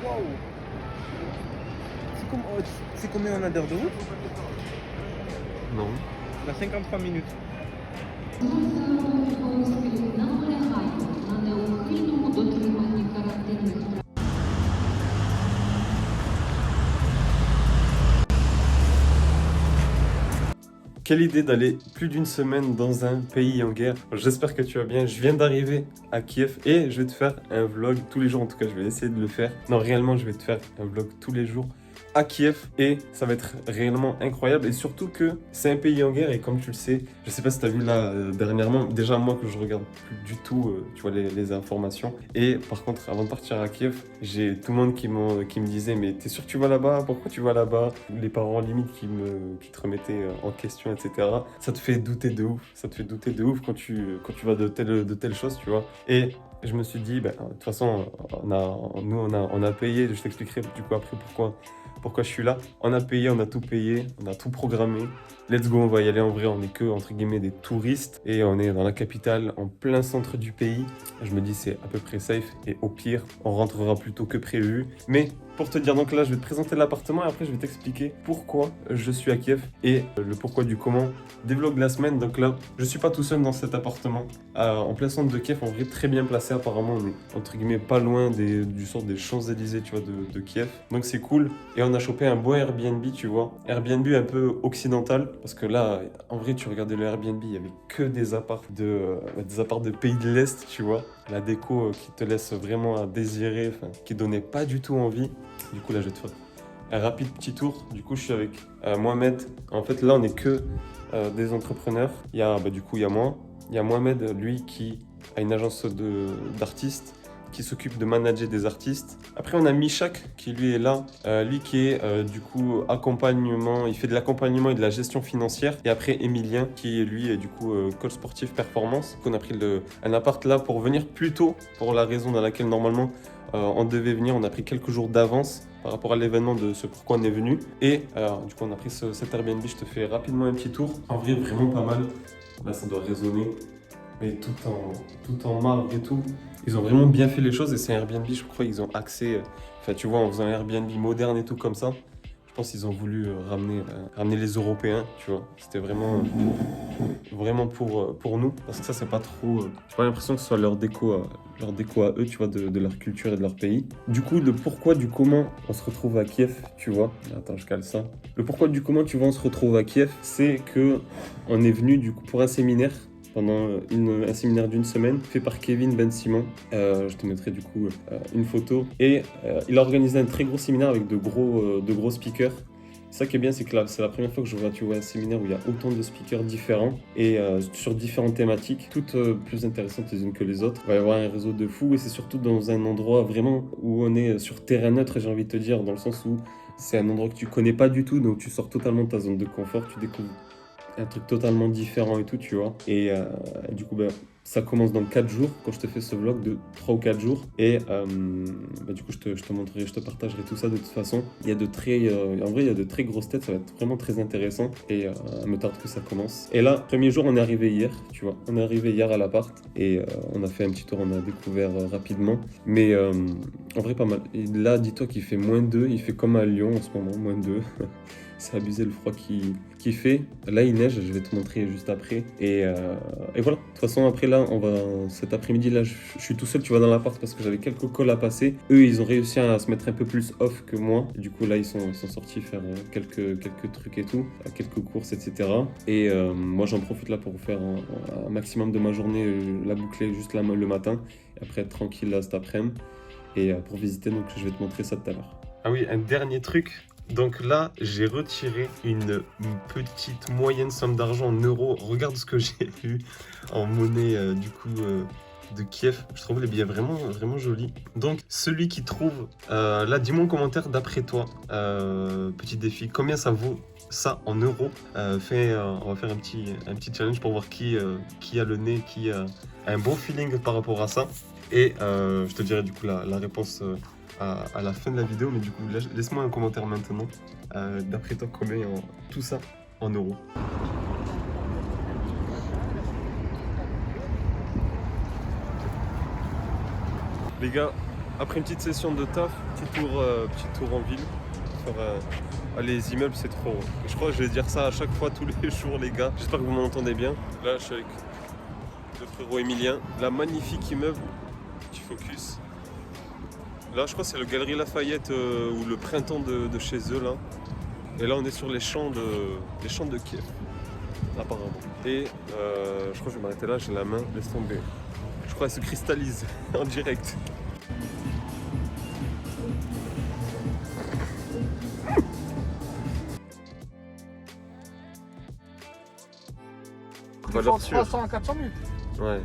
wow. C'est combien on a d'heures de route? Non. On a 53 minutes. Quelle idée d'aller plus d'une semaine dans un pays en guerre. J'espère que tu vas bien. Je viens d'arriver à Kiev et je vais te faire un vlog tous les jours. En tout cas, je vais essayer de le faire. Non, réellement, je vais te faire un vlog tous les jours à Kiev et ça va être réellement incroyable. Et surtout que c'est un pays en guerre et comme tu le sais, je sais pas si tu as vu là dernièrement, déjà moi que je regarde plus du tout tu vois les informations. Et par contre, avant de partir à Kiev, j'ai tout le monde qui me disait mais t'es sûr que tu vas là-bas? Pourquoi tu vas là-bas? Les parents limite qui te remettaient en question, etc. Ça te fait douter de ouf. Ça te fait douter de ouf quand tu vas de telles choses, tu vois. Et je me suis dit, de toute façon, on a payé, je t'expliquerai du coup après pourquoi je suis là. On a payé, on a tout payé, on a tout programmé. Let's go, on va y aller en vrai, on n'est que entre guillemets des touristes et on est dans la capitale, en plein centre du pays. Je me dis c'est à peu près safe et au pire, on rentrera plus tôt que prévu. Mais pour te dire, donc là, je vais te présenter l'appartement et après je vais t'expliquer pourquoi je suis à Kiev et le pourquoi du comment des vlogs de la semaine. Donc là, je suis pas tout seul dans cet appartement, en plein centre de Kiev, en vrai très bien placé apparemment. On est entre guillemets pas loin du sort des Champs-Élysées, tu vois, de Kiev. Donc c'est cool. Et on a chopé un beau Airbnb, tu vois. Airbnb un peu occidental, parce que là, en vrai, tu regardais le Airbnb, il y avait que des apparts de pays de l'Est, tu vois. La déco qui te laisse vraiment à désirer, qui donnait pas du tout envie. Du coup, là, je vais te faire un rapide petit tour. Du coup, je suis avec Mohamed. En fait, là, on n'est que des entrepreneurs. Il y a moi. Il y a Mohamed, lui, qui a une agence d'artistes, qui s'occupe de manager des artistes. Après, on a Mishak, qui lui est là. Lui qui est, du coup, accompagnement. Il fait de l'accompagnement et de la gestion financière. Et après, Emilien, qui lui est, du coup, coach sportif performance. Donc, on a pris un appart là pour venir plus tôt, pour la raison dans laquelle, normalement, on devait venir. On a pris quelques jours d'avance par rapport à l'événement de ce pourquoi on est venu. Et du coup, on a pris cet Airbnb. Je te fais rapidement un petit tour. En vrai, vraiment pas mal. Là, ça doit résonner. Mais tout en marbre et tout. Ils ont vraiment bien fait les choses et c'est un Airbnb, je crois, ils ont accès. Enfin, tu vois, en faisant un Airbnb moderne et tout comme ça, je pense qu'ils ont voulu ramener les Européens, tu vois. C'était vraiment pour nous. Parce que ça, c'est pas trop. J'ai pas l'impression que ce soit leur déco à eux, tu vois, de leur culture et de leur pays. Du coup, le pourquoi du comment on se retrouve à Kiev, tu vois. Attends, je cale ça. Le pourquoi du comment, tu vois, on se retrouve à Kiev, c'est que on est venu du coup pour un séminaire. Pendant un séminaire d'une semaine fait par Kevin Ben Simon. Je te mettrai du coup une photo. Et il a organisé un très gros séminaire avec de gros speakers. Ça qui est bien, c'est que là, c'est la première fois que je vois, tu vois, un séminaire où il y a autant de speakers différents et sur différentes thématiques, toutes plus intéressantes les unes que les autres. Il va y avoir un réseau de fous et c'est surtout dans un endroit vraiment où on est sur terrain neutre, j'ai envie de te dire, dans le sens où c'est un endroit que tu connais pas du tout, donc tu sors totalement de ta zone de confort, tu découvres un truc totalement différent et tout, tu vois. Et du coup, ça commence dans 4 jours, quand je te fais ce vlog de 3 ou 4 jours. Et du coup, je te montrerai, je te partagerai tout ça de toute façon. Il y a en vrai, il y a de très grosses têtes, ça va être vraiment très intéressant. Et me tarde que ça commence. Et là, premier jour, on est arrivé hier, tu vois. On est arrivé hier à l'appart et on a fait un petit tour, on a découvert rapidement. Mais en vrai, pas mal. Et là, dis-toi qu'il fait -2, il fait comme à Lyon en ce moment, -2. C'est abusé le froid qui fait. Là, il neige, je vais te montrer juste après. Et voilà. De toute façon, après, là, cet après-midi, là, je suis tout seul, tu vois, dans l'appart parce que j'avais quelques calls à passer. Eux, ils ont réussi à se mettre un peu plus off que moi. Et du coup, là, ils sont sortis faire quelques trucs et tout, quelques courses, etc. Et moi, j'en profite là pour faire un maximum de ma journée, la boucler juste là, le matin. Et après, être tranquille là cet après-midi. Et pour visiter, donc, je vais te montrer ça tout à l'heure. Ah oui, un dernier truc. Donc là, j'ai retiré une petite moyenne somme d'argent en euros. Regarde ce que j'ai eu en monnaie de Kiev. Je trouve les billets vraiment, vraiment jolis. Donc, celui qui trouve, là, dis-moi en commentaire d'après toi, petit défi, combien ça vaut ça en euros. On va faire un petit challenge pour voir qui a le nez, qui a un bon feeling par rapport à ça. Et je te dirai du coup la réponse à la fin de la vidéo, mais du coup laisse-moi un commentaire maintenant, d'après toi combien tout ça en euros. Les gars, Après une petite session de taf, petit tour en ville. Faire, les immeubles, c'est trop. Et je crois que je vais dire ça à chaque fois, tous les jours, les gars. J'espère que vous m'entendez bien. Là, je suis avec le frérot Emilien. La magnifique immeuble. Petit focus. Là, je crois que c'est le Galerie Lafayette ou le printemps de chez eux, là. Et là, on est sur les champs de Kiev, apparemment. Et je crois que je vais m'arrêter là, j'ai la main, laisse tomber. Je crois qu'elle se cristallise en direct. Valeur sûre. 300 à 400 minutes. Ouais.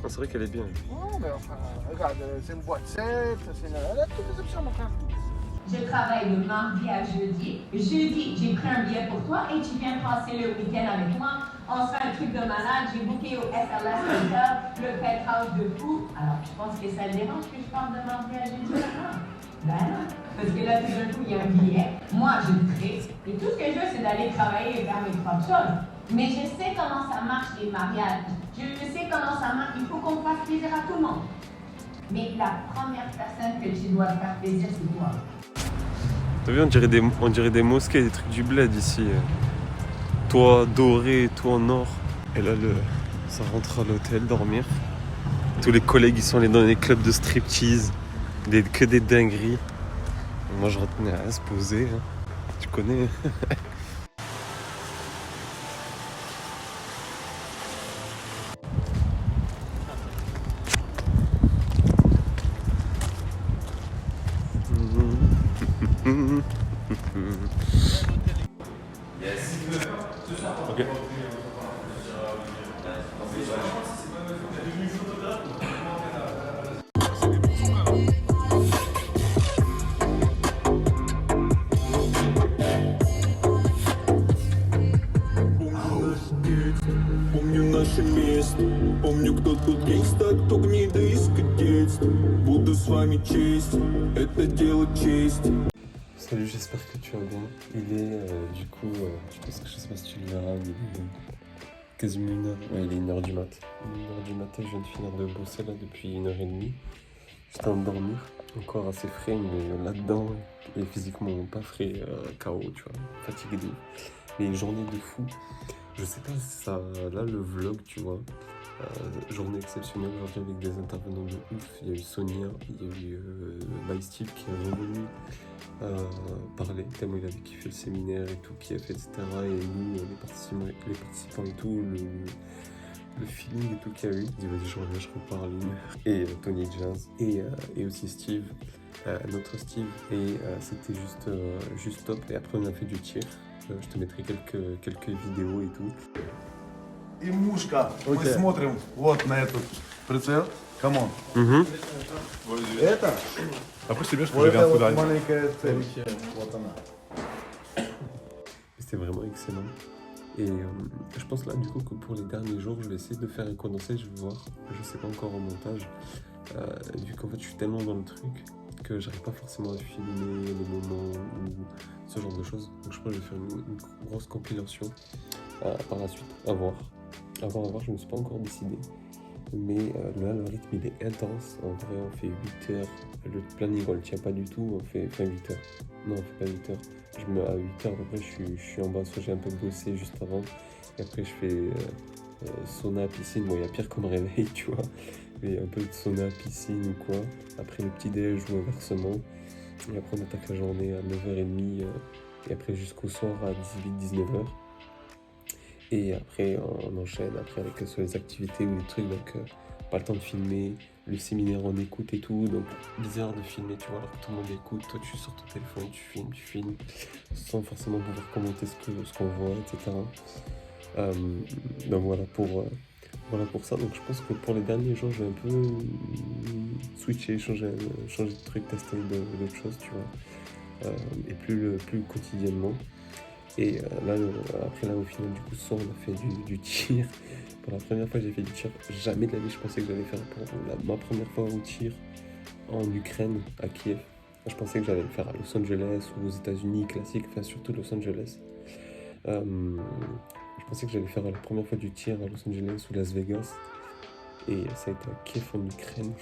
Ah, c'est vrai qu'elle est bien. Ouais, mais enfin, regarde, c'est une boîte 7, c'est une. Elle a toutes les options, mon frère. Je travaille de mardi à jeudi. Jeudi, j'ai pris un billet pour toi et tu viens passer le week-end avec moi. On se fait un truc de malade. J'ai booké au SLS Hotel, le penthouse de fou. Alors, je pense que ça le dérange que je parte de mardi à jeudi maintenant. Ben non, parce que là, tout d'un coup, il y a un billet. Moi, je le crée. Et tout ce que je veux, c'est d'aller travailler et faire mes propres choses. Mais je sais comment ça marche, les mariages. Je sais comment ça marche. Il faut qu'on fasse plaisir à tout le monde. Mais la première personne que tu dois faire plaisir, c'est toi. T'as vu, on dirait des mosquées, des trucs du bled ici. Toit doré, toit en or. Et là, ça rentre à l'hôtel dormir. Tous les collègues, ils sont allés dans les clubs de striptease. Que des dingueries. Moi, je retenais à se poser. Hein. Tu connais. Ok. Помню наше место, помню, кто тут гангста, кто гнидоиска детства. Буду с вами честь, это дело чести. Salut, j'espère que tu vas bien. Il est je sais pas si tu le verras, il est quasiment 1h. Ouais, il est 1h du mat. 1h du matin, je viens de finir de bosser là depuis 1h30. J'étais en train de dormir, encore assez frais, mais là-dedans, et physiquement pas frais, KO, tu vois, fatigué de ouf. Mais une journée de fou. Je sais pas si ça. Là, le vlog, tu vois. Journée exceptionnelle aujourd'hui avec des intervenants de ouf. Il y a eu Sonia, il y a eu By Steve qui est revenu parler, tellement il avait kiffé le séminaire et tout, qui a fait, etc. Et nous, les participants et tout, le feeling et tout qu'il y a eu. Il dit vas-y, je reviens, je reparle une heure. Et Tony Jazz et aussi Steve, notre Steve. Et c'était juste top. Et après, on a fait du tir. Je te mettrai quelques vidéos et tout. И мушка. Мы смотрим вот на этот прицел. Камон. Это Après, c'est bien, je вот peux regarder эта un peu вот derrière. маленькая цель. Вот она. C'était vraiment excellent. Et je pense là du coup que pour les derniers jours, je vais essayer de faire un condensé, je vais voir. Je sais pas encore en montage. Vu qu'en fait je suis tellement dans le truc que j'arrive pas forcément à filmer les moments ou ce genre de choses. Donc je pense que je vais faire une grosse compilation par la suite. À voir. Je me suis pas encore décidé. Mais là, le rythme il est intense. En vrai, on fait 8 heures. Le planning, on le tient pas du tout. On fait 8 heures. Non, on fait pas 8 heures. Je me à 8 heures, après, je suis en bas. Soit j'ai un peu bossé juste avant. Et après, je fais sauna, piscine. Bon, il y a pire comme réveil, tu vois. Mais un peu de sauna, piscine ou quoi. Après, le petit déj ou inversement. Et après, on attaque la journée à 9h30. Et après, jusqu'au soir à 18-19h. Et après, on enchaîne après avec sur les activités ou les trucs, donc pas le temps de filmer, le séminaire on écoute et tout, donc bizarre de filmer, tu vois, alors que tout le monde écoute, toi tu sors ton téléphone, tu filmes, sans forcément pouvoir commenter ce qu'on voit, etc. Donc voilà pour ça, donc je pense que pour les derniers jours, je vais un peu switcher, changer de truc, tester d'autres choses, tu vois, et plus quotidiennement. Et là, après, au final, du coup, ce soir, on a fait du tir. Pour la première fois, j'ai fait du tir. Jamais de la vie, je pensais que j'allais faire ma première fois au tir en Ukraine, à Kiev. Je pensais que j'allais le faire à Los Angeles ou aux États-Unis, classique, enfin surtout Los Angeles. Je pensais que j'allais faire la première fois du tir à Los Angeles ou Las Vegas. Et ça a été à Kiev en Ukraine.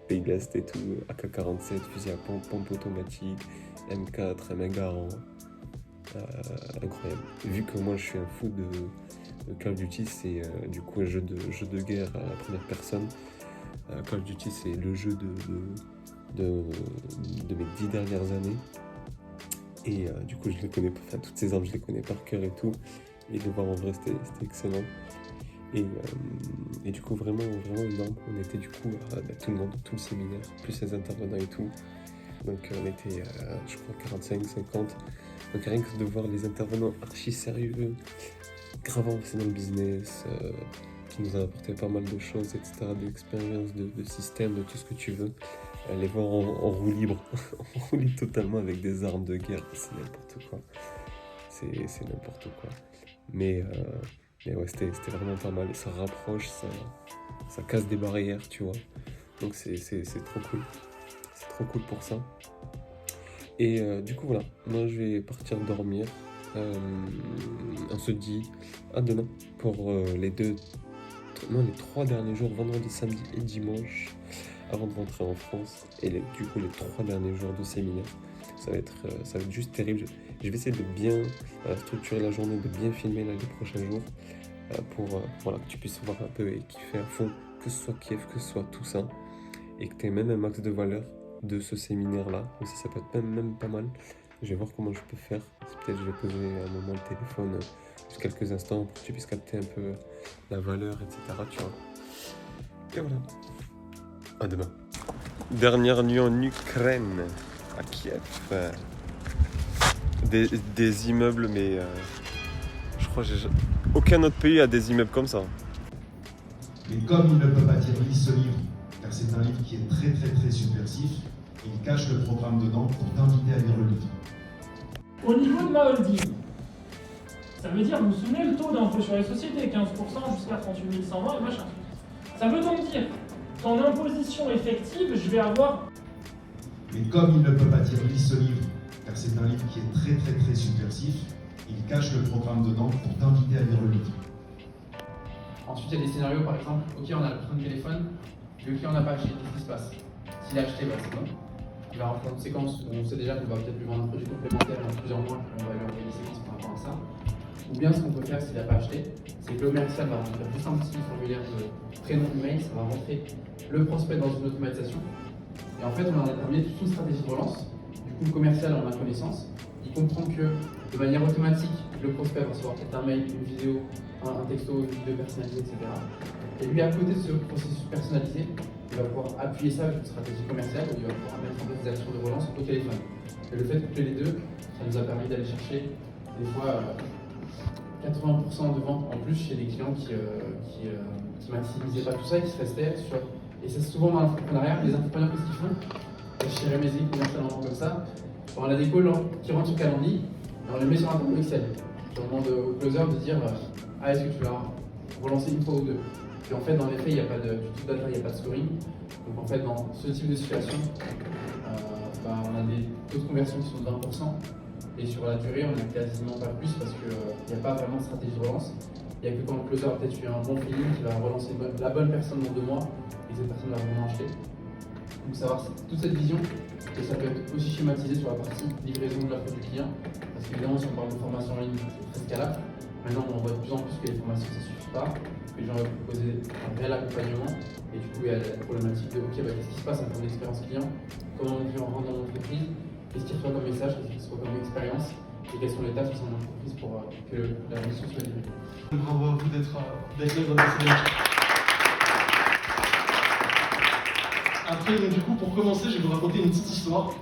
Pays de l'Est et tout, AK-47, fusil à pompe automatique, M4, M1 incroyable. Vu que moi je suis un fou de Call of Duty, c'est du coup un jeu de guerre à la première personne. Call of Duty c'est le jeu de mes 10 dernières années. Et du coup je les connais, enfin toutes ces armes je les connais par cœur et tout. Et de voir en vrai c'était excellent. Et du coup vraiment énorme. On était du coup tout le monde, tout le séminaire, plus les intervenants et tout. Donc on était je crois 45, 50. Donc rien que de voir les intervenants archi sérieux, grave avancés dans le business, qui nous a apporté pas mal de choses, etc. D'expérience, de système, de tout ce que tu veux. Les voir en roue libre, en roue libre totalement avec des armes de guerre, c'est n'importe quoi. C'est n'importe quoi. Mais ouais, c'était vraiment pas mal. Ça rapproche, ça casse des barrières, tu vois. Donc c'est trop cool. C'est trop cool pour ça. Et du coup, voilà. Moi, je vais partir dormir. On se dit à demain pour les 3 derniers jours, vendredi, samedi et dimanche, avant de rentrer en France. Et du coup, les 3 derniers jours de séminaire. Ça va être juste terrible. Je vais essayer de bien structurer la journée, de bien filmer là, les prochains jours pour voilà, que tu puisses voir un peu et kiffer à fond, que ce soit Kiev, que ce soit tout ça, et que tu aies même un max de valeur de ce séminaire-là. Aussi, ça peut être même pas mal. Je vais voir comment je peux faire. Peut-être je vais poser un moment le téléphone juste quelques instants pour que tu puisses capter un peu la valeur, etc. Tu vois. Et voilà. À demain. Dernière nuit en Ukraine, à Kiev. Des immeubles, mais je crois que aucun autre pays a des immeubles comme ça. Mais comme il ne peut pas dire lis ce livre, car c'est un livre qui est très subversif, il cache le programme dedans pour t'inviter à lire le livre. Au niveau de ma holding, ça veut dire, vous vous souvenez le taux d'impôt sur les sociétés, 15% jusqu'à 38 120 et machin. Ça veut donc dire qu'en imposition effective, je vais avoir... Mais comme il ne peut pas dire lis ce livre, car c'est un livre qui est très subversif, il cache le programme dedans pour t'inviter à lire le livre. Ensuite, il y a des scénarios, par exemple, ok, on a le prix de téléphone, le client n'a pas acheté, qu'est-ce qui se passe? S'il a acheté, bah, c'est bon. Il va rentrer dans une séquence où on sait déjà qu'on va peut-être lui vendre un produit complémentaire dans plusieurs mois, puis on va lui envoyer des séquences par rapport à ça. Ou bien, ce qu'on peut faire s'il n'a pas acheté, c'est que le commercial va rentrer juste un petit formulaire de prénom, email, ça va rentrer le prospect dans une automatisation. Et en fait, on a déterminé toute une stratégie de relance. Du coup, le commercial en a connaissance. Il comprend que de manière automatique, le prospect va recevoir peut-être un mail, une vidéo, un texto, une vidéo personnalisée, etc. Et lui, à côté de ce processus personnalisé, il va pouvoir appuyer ça avec une stratégie commerciale où il va pouvoir mettre en place des actions de relance au téléphone. Et le fait de couper les deux, ça nous a permis d'aller chercher des fois 80% de ventes en plus chez des clients qui maximisaient pas tout ça et qui se restaient sur... Et c'est souvent dans l'entrepreneuriat, les entrepreneurs, qu'est-ce qu'ils font? Chez Remézy, commercialement comme ça, on a des calls qui rentrent sur Calendly et on les met sur un tableau Excel. Je demande au closer de dire est-ce que tu vas relancer une fois ou deux. Puis en fait, dans les faits, il n'y a pas de data, il n'y a pas de scoring. Donc en fait, dans ce type de situation, on a des taux de conversion qui sont de 20%. Et sur la durée, on n'a quasiment pas plus parce qu'il n'y a pas vraiment de stratégie de relance. Il n'y a que quand le closer a peut-être eu un bon feeling qui va relancer la bonne personne dans 2 mois et cette personne va vraiment acheter. Donc savoir toute cette vision, et ça peut être aussi schématisé sur la partie livraison de l'offre du client. Parce qu'évidemment, si on parle de formation en ligne, c'est très scalable. Maintenant, on voit de plus en plus que les formations, ça ne suffit pas. Que les gens veulent proposer un réel accompagnement. Et du coup, il y a la problématique de ok, qu'est-ce qui se passe en termes d'expérience client? Comment le client rentre dans l'entreprise? Qu'est-ce qu'il reçoit comme message? Qu'est-ce qu'il reçoit comme expérience? Et quelles sont les tâches au sein de l'entreprise pour que la mission soit livrée? Bravo à vous d'être là dans cette émission. Après, donc, du coup, pour commencer, je vais vous raconter une petite histoire.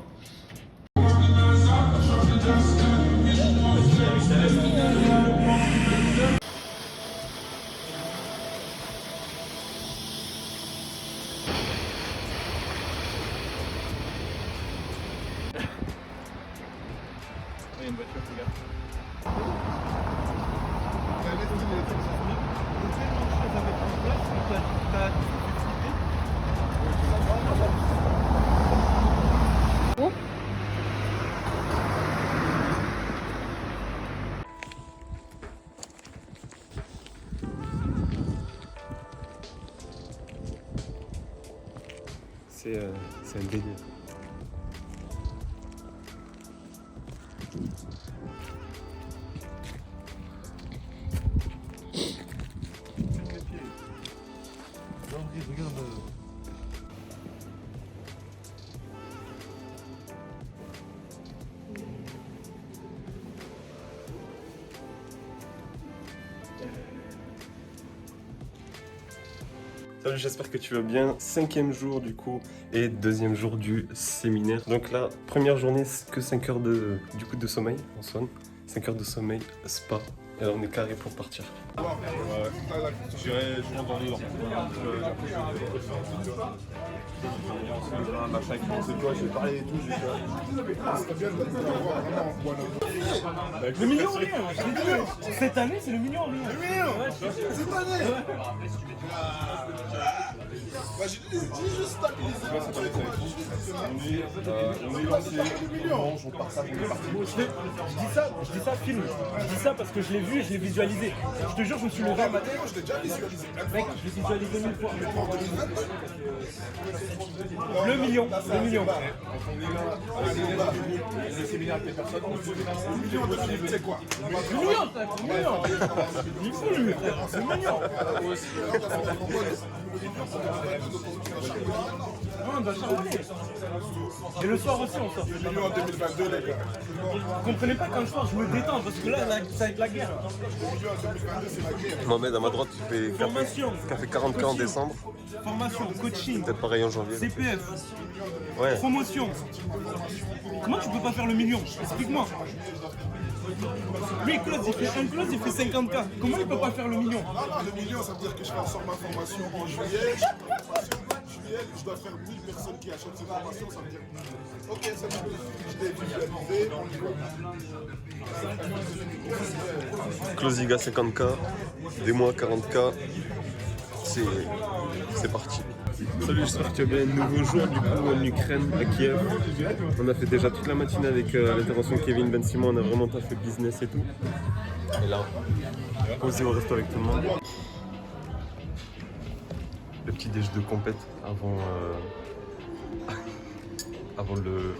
C'est un délire. Regarde. Salut, j'espère que tu vas bien. 5e jour du coup et 2e jour du séminaire. Donc là, première journée, que 5 heures de sommeil en soi. 5 heures de sommeil, spa. Et là on est carré pour partir. J'irai, je rentre dans dedans. Machin qui pensait toi, j'ai parlé et tout, j'ai Le million rien, je l'ai dit. Cette année, c'est le million rien. Le million Cette année j'ai juste stabilisé. on est lancé, on mange, on partage, on est parti. Je dis ça, film. Je dis ça parce que je l'ai vu et je l'ai visualisé. Je te jure, je me suis levé un matin. Je l'ai déjà visualisé. Mec, je l'ai visualisé 1000 fois. Le million. On est là, les séminaires avec les personnes, on se dit Le million de livres, c'est quoi Le million, frère, le million. Il faut lui, frère, c'est mignon. Non, on doit charbonner. Et le soir aussi, on sort. Le million en 2022, les gars. Vous comprenez pas quand je sors, je me détends parce que là, ça va être la guerre. Le million en 2022, c'est la guerre. Mohamed à ma droite qui fait Formation. 40K en décembre. Formation, coaching, Peut-être pareil en janvier. CPF, Ouais. promotion. Comment tu peux pas faire le million? Explique-moi. Lui, Claude, il fait un Claude, il fait 50K. Comment il peut pas faire le million? Non, le million, ça veut dire que je sors ma formation en juillet. Je dois faire 1000 personnes qui achètent cette formation, ça veut dire. Ok, ça veut dire que je l'ai visualisé, on y va. Closiga 50K, des mois 40K. C'est parti. Salut, j'espère que tu as bien. Nouveau jour du coup en Ukraine, à Kiev. On a fait déjà toute la matinée avec l'intervention de Kevin Ben Simon. On a vraiment fait business et tout. Et là, posé au resto avec tout le monde. Le petit déj de compète avant le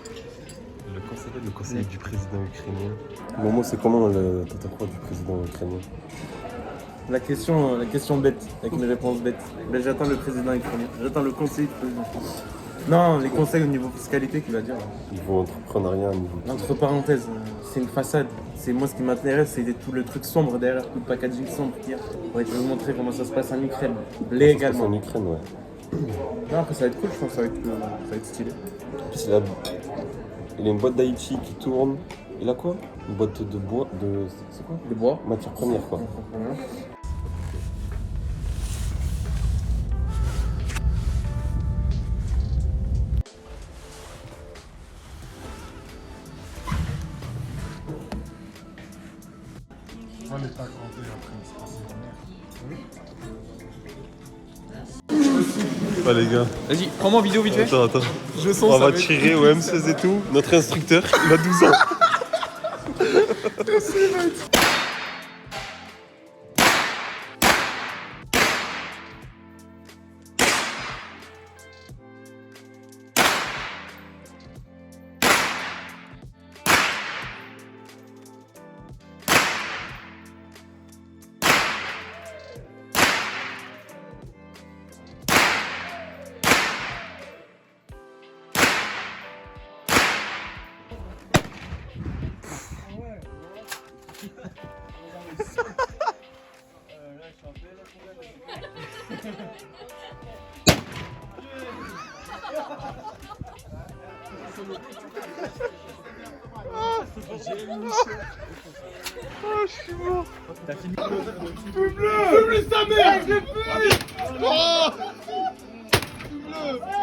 conseil du président ukrainien. Momo, c'est comment le tata-croix du président ukrainien? La question bête, avec mes réponses bêtes. Ben, j'attends le président ukrainien, j'attends le conseil du président. Non, les conseils au niveau fiscalité qu'il va dire. Niveau entrepreneuriat, niveau... Entre parenthèses, c'est une façade. C'est moi ce qui m'intéresse, c'est tout le truc sombre derrière, tout le packaging sombre qu'il y a. Ouais, je vais vous montrer comment ça se passe en Ukraine, légalement. En Ukraine, ouais. Non, après ça va être cool, je pense, ça va être stylé. Il a une boîte d'Haïti qui tourne. Il a quoi? Une boîte de bois, c'est quoi? De bois. Matière première, quoi. Moi, l'état compté après, Pas les gars. Vas-y, prends-moi en vidéo vite fait. Attends. On va tirer au M16 et tout. Notre instructeur, il a 12 ans. Fume-le sa mère, je l'ai fait. Oh, fume-le.